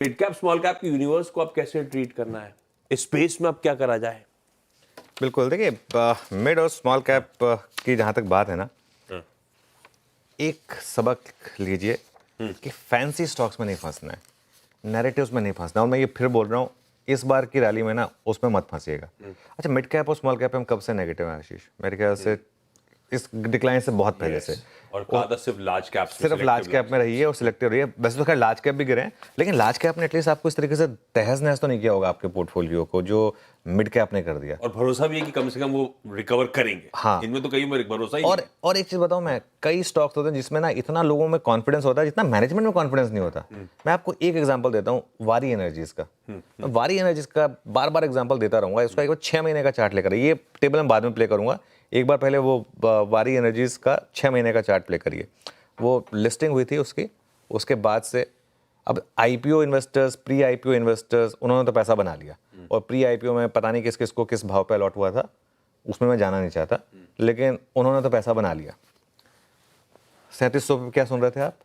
Mid cap small cap की universe को अब कैसे ट्रीट करना है, इस स्पेस में अब क्या करा जाए? बिल्कुल, देखिए मिड और स्मॉल कैप की जहाँ तक बात है ना, एक सबक लीजिए कि फैंसी स्टॉक्स में नहीं फंसना है, नैरेटिव्स में नहीं फंसना। और मैं ये फिर बोल रहा हूँ, इस बार की रैली में ना उसमें मत फंसिएगा। अच्छा, मिड कैप और स्मॉल कैप में हम कब से नेगेटिव हैं आशीष? मेरे ख्याल से इस डिक्लाइन से बहुत पहले से। और कहा सिर्फ लार्ज कैप, सिर्फ लार्ज कैप में रही है और सिलेक्टिव रही है। वैसे तो खैर लार्ज कैप भी गिरे हैं, लेकिन लार्ज कैप ने एटलीस्ट आपको इस तरीके से तहस नहस तो नहीं किया होगा आपके पोर्टफोलियो को, जो मिड कैप ने कर दिया। और भरोसा भी है कि कम से कम वो रिकवर करेंगे। हाँ, इनमें तो कहीं में भरोसा ही और एक चीज बताऊं, मैं कई स्टॉक्स होते हैं जिसमें ना इतना लोगों में कॉन्फिडेंस होता है जितना मैनेजमेंट में कॉन्फिडेंस नहीं होता। मैं आपको एक एग्जांपल देता हूं, वारी एनर्जीज का। मैं वारी एनर्जीज का बार बार एग्जांपल देता रहूंगा। इसका एक बार 6 महीने का चार्ट लेकर, ये टेबल मैं बाद में प्ले करूंगा, एक बार पहले वो वारी एनर्जीज का 6 महीने का चार्ट प्ले करिए। वो लिस्टिंग हुई थी उसकी, उसके बाद से अब IPO investors, pre IPO investors, उन्होंने तो पैसा बना लिया। और प्री आईपीओ में पता नहीं किस किस को किस भाव पे अलॉट हुआ था, उसमें मैं जाना नहीं चाहता, लेकिन उन्होंने तो पैसा बना लिया। 3700 पे क्या सुन रहे थे आप?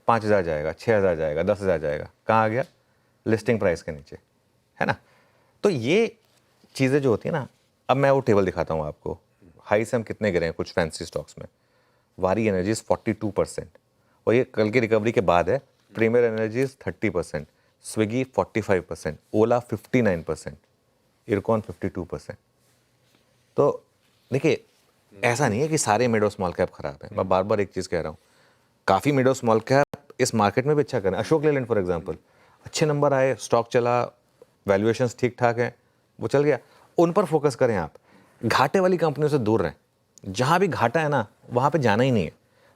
5000 जाएगा, 6000 जाएगा, 10,000 जाएगा। कहाँ आ गया? लिस्टिंग प्राइस के नीचे, है ना? तो ये चीज़ें जो होती है ना, अब मैं वो टेबल दिखाता हूँ आपको। हाई से हम कितने गिरे हैं कुछ फैंसी स्टॉक्स में। वारी एनर्जीज 42%, और ये कल की रिकवरी के बाद है। प्रीमियर एनर्जीज 30%, स्विगी 45%, ओला 59%, इरकॉन 52%। तो देखिए, ऐसा नहीं है कि सारे मिड और स्मॉल कैप खराब हैं। मैं बार बार एक चीज़ कह रहा हूँ, काफ़ी मिड और स्मॉल कैप इस मार्केट में भी अच्छा कर रहे हैं। अशोक लेलैंड फॉर एग्जांपल, अच्छे नंबर आए, स्टॉक चला, वैल्यूएशंस ठीक ठाक हैं, वो चल गया। उन पर फोकस करें आप, घाटे वाली कंपनियों से दूर रहें। जहाँ भी घाटा है ना, वहाँ पे जाना ही नहीं है।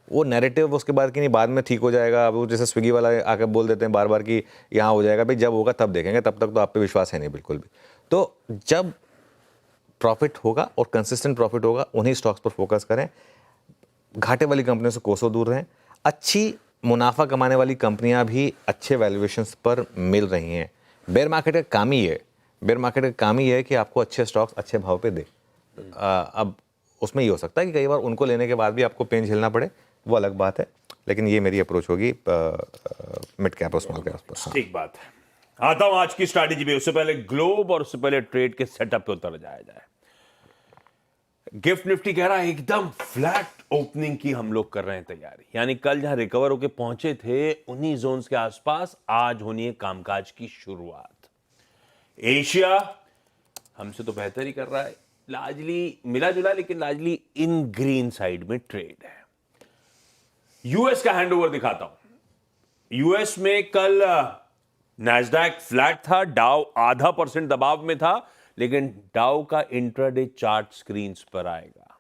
वो नैरेटिव उसके बाद कि नहीं बाद में ठीक हो जाएगा, अब वो जैसे स्विगी वाला आकर बोल देते हैं बार बार कि यहाँ हो जाएगा, भाई जब होगा तब देखेंगे, तब तक तो आप पे विश्वास है नहीं बिल्कुल भी। तो जब प्रॉफिट होगा और कंसिस्टेंट प्रॉफिट होगा, उन्हीं स्टॉक्स पर फोकस करें। घाटे वाली कंपनियों से कोसों दूर रहें। अच्छी मुनाफा कमाने वाली कंपनियां भी अच्छे वैल्यूएशंस पर मिल रही हैं। बेयर मार्केट का काम ही है, बेयर मार्केट का काम ही है कि आपको अच्छे स्टॉक्स अच्छे भाव पे दे। अब उसमें ये हो सकता है कि कई बार उनको लेने के बाद भी आपको पेन झेलना पड़े, वो अलग बात है, लेकिन ये मेरी अप्रोच होगी मिड कैप और स्मॉल कैप पर। ठीक बात है। आता हूं आज की स्ट्रैटेजी पे। उससे पहले ग्लोब और उससे पहले ट्रेड के सेटअप पे उतर जाया जाए। गिफ्ट निफ्टी कह रहा है एकदम फ्लैट ओपनिंग की हम लोग कर रहे हैं तैयारी, यानी कल जहां रिकवर होके पहुंचे थे उन्हीं जोन्स के आसपास आज होनी है कामकाज की शुरुआत। एशिया हमसे तो बेहतर ही कर रहा है, लार्जली मिला जुला, लेकिन लार्जली इन ग्रीन साइड में ट्रेड है। यूएस का हैंडओवर दिखाता हूं। यूएस में कल नैस्डैक फ्लैट था, डाउ 0.5% दबाव में था, लेकिन डाउ का इंट्राडे चार्ट स्क्रीन पर आएगा।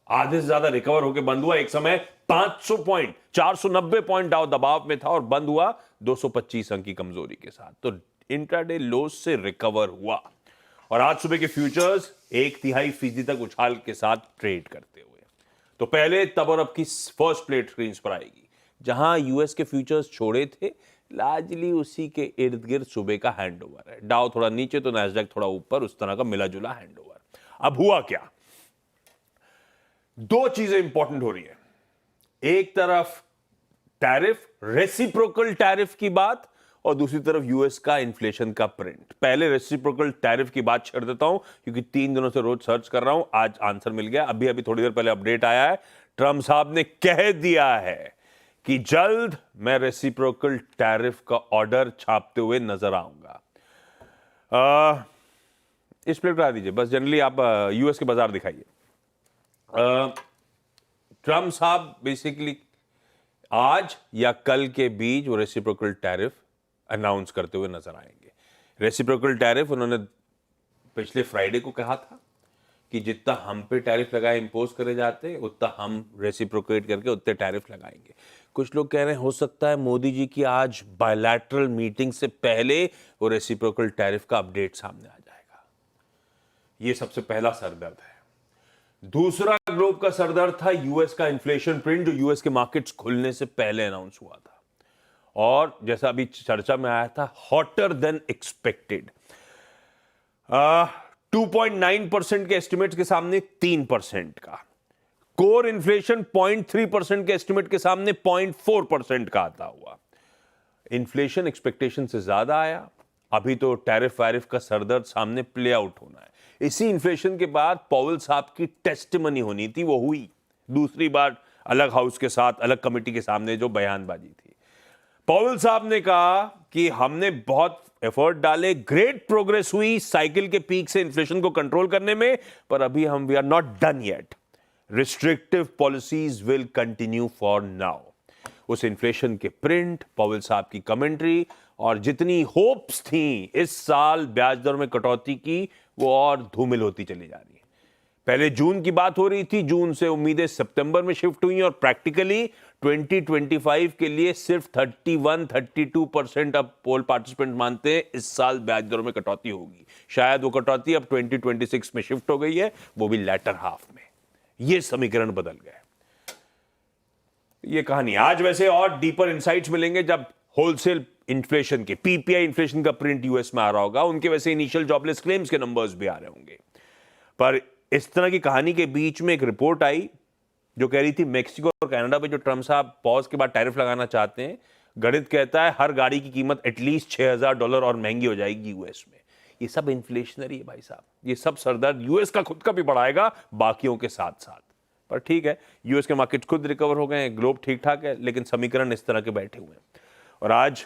आधे से ज्यादा रिकवर होकर बंद हुआ। एक समय 500 पॉइंट, 490 पॉइंट डाउ दबाव में था और बंद हुआ 225 अंक की कमजोरी के साथ। तो इंट्राडे लोस से रिकवर हुआ और आज सुबह के फ्यूचर्स 1/3% तक उछाल के साथ ट्रेड करते हुए। तो पहले तब और अब की फर्स्ट प्लेट स्क्रीन पर आएगी, जहां यूएस के फ्यूचर्स छोड़े थे, लार्जली उसी के इर्द गिर्द सुबह का हैंडओवर है। डाउ थोड़ा नीचे तो नैस्डैक थोड़ा ऊपर, उस तरह का मिला जुला हैंडओवर। अब हुआ क्या? दो चीजें इंपॉर्टेंट हो रही है। एक तरफ टैरिफ, रेसिप्रोकल टैरिफ की बात, और दूसरी तरफ यूएस का इन्फ्लेशन का प्रिंट। पहले रेसिप्रोकल टैरिफ की बात छेड़ देता हूं, क्योंकि 3 दिनों से रोज सर्च कर रहा हूं, आज आंसर मिल गया। अभी थोड़ी देर पहले अपडेट आया है, ट्रम्प साहब ने कह दिया है कि जल्द मैं रेसिप्रोकल टैरिफ का ऑर्डर छापते हुए नजर आऊंगा। इस प्लेट करा दीजिए बस, जनरली आप यूएस के बाजार दिखाइए। ट्रम्प साहब बेसिकली आज या कल के बीच वो रेसिप्रोकल टैरिफ अनाउंस करते हुए नजर आएंगे। रेसिप्रोकल टैरिफ उन्होंने पिछले फ्राइडे को कहा था कि जितना हम पे टैरिफ लगाए इंपोज करे जाते, उतना हम रेसिप्रोकेट करके उतने टैरिफ लगाएंगे। कुछ लोग कह रहे हैं हो सकता है मोदी जी की आज बायलैटरल मीटिंग से पहले वो रेसिप्रोकल टैरिफ का अपडेट सामने आ जाएगा। ये सबसे पहला सरदर्द है। दूसरा ग्लोब का सरदर्द था यूएस का इन्फ्लेशन प्रिंट, जो यूएस के मार्केट्स खुलने से पहले अनाउंस हुआ था और जैसा अभी चर्चा में आया था, हॉटर देन एक्सपेक्टेड। 2.9% के एस्टिमेट्स के सामने 3% का, कोर इन्फ्लेशन 0.3% के एस्टिमेट के सामने 0.4% का आता हुआ। इन्फ्लेशन एक्सपेक्टेशन से ज्यादा आया। अभी तो टैरिफ वैरिफ का सरदर्द सामने प्ले आउट होना है। इसी इन्फ्लेशन के बाद पॉवेल साहब की टेस्टिमनी होनी थी, वो हुई दूसरी बार अलग हाउस के साथ, अलग कमेटी के सामने जो बयानबाजी थी। पॉवेल साहब ने कहा कि हमने बहुत एफर्ट डाले, ग्रेट प्रोग्रेस हुई साइकिल के पीक से इन्फ्लेशन को कंट्रोल करने में, पर अभी we are not done yet. Restrictive policies will continue for now. उस इन्फ्लेशन के प्रिंट, पॉवेल साहब की कमेंट्री और जितनी होप्स थी इस साल ब्याज दर में कटौती की, वो और धूमिल होती चली जा रही है। पहले जून की बात हो रही थी, जून से उम्मीदें सितंबर में शिफ्ट हुई और प्रैक्टिकली 2025 के लिए सिर्फ 31-32% अब पोल पार्टिसिपेंट मानते हैं इस साल ब्याज दरों में कटौती होगी। शायद वो कटौती अब 2026 में शिफ्ट हो गई है, वो भी लेटर हाफ में। ये समीकरण बदल गए। ये कहानी आज वैसे और डीपर इनसाइट्स मिलेंगे जब होलसेल इन्फ्लेशन के पीपीआई इन्फ्लेशन का प्रिंट यूएस में आ रहा होगा। उनके वैसे इनिशियल जॉबलेस क्लेम्स के नंबर्स भी आ रहे होंगे। पर इस तरह की कहानी के बीच में एक रिपोर्ट आई जो कह रही थी मेक्सिको और कनाडा पे जो ट्रंप साहब पॉज के बाद टैरिफ लगाना चाहते हैं, गणित कहता है हर गाड़ी की कीमत एटलीस्ट $6,000 और महंगी हो जाएगी यूएस में। ये सब इन्फ्लेशनरी है भाई साहब, ये सब सरदर्द यूएस का खुद का भी बढ़ाएगा बाकियों के साथ साथ। पर ठीक है, यूएस के मार्केट खुद रिकवर हो गए हैं, ग्लोब ठीक ठाक है, लेकिन समीकरण इस तरह के बैठे हुए हैं। और आज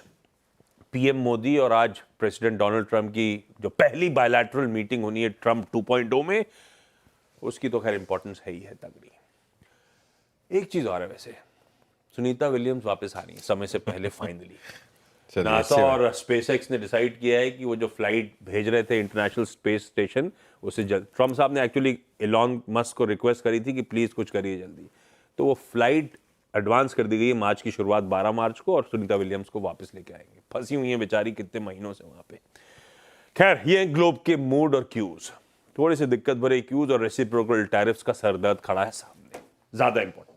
पीएम मोदी और आज प्रेसिडेंट डोनाल्ड ट्रंप की जो पहली बायलैटरल मीटिंग होनी है ट्रंप 2.0 में, उसकी तो खैर इंपॉर्टेंस है ही है तगड़ी। एक चीज और है वैसे, सुनीता विलियम्स वापस आ रही है समय से पहले फाइनली। नासा और स्पेसएक्स ने डिसाइड किया है कि वो जो फ्लाइट भेज रहे थे इंटरनेशनल स्पेस स्टेशन, उसे ट्रम्प साहब ने एक्चुअली एलॉन मस्क को रिक्वेस्ट करी थी कि प्लीज कुछ करिए जल्दी, तो वो फ्लाइट एडवांस कर दी गई है। मार्च की शुरुआत 12 मार्च को, और सुनीता विलियम्स को वापस लेके आएंगे। फंसी हुई है बेचारी कितने महीनों से वहां पे। खैर, ये ग्लोब के मूड और क्यूज, थोड़े से दिक्कत भरे क्यूज और रेसिप्रोकल टैरिफ्स का सरदर्द खड़ा है सामने, ज्यादा इंपॉर्टेंट।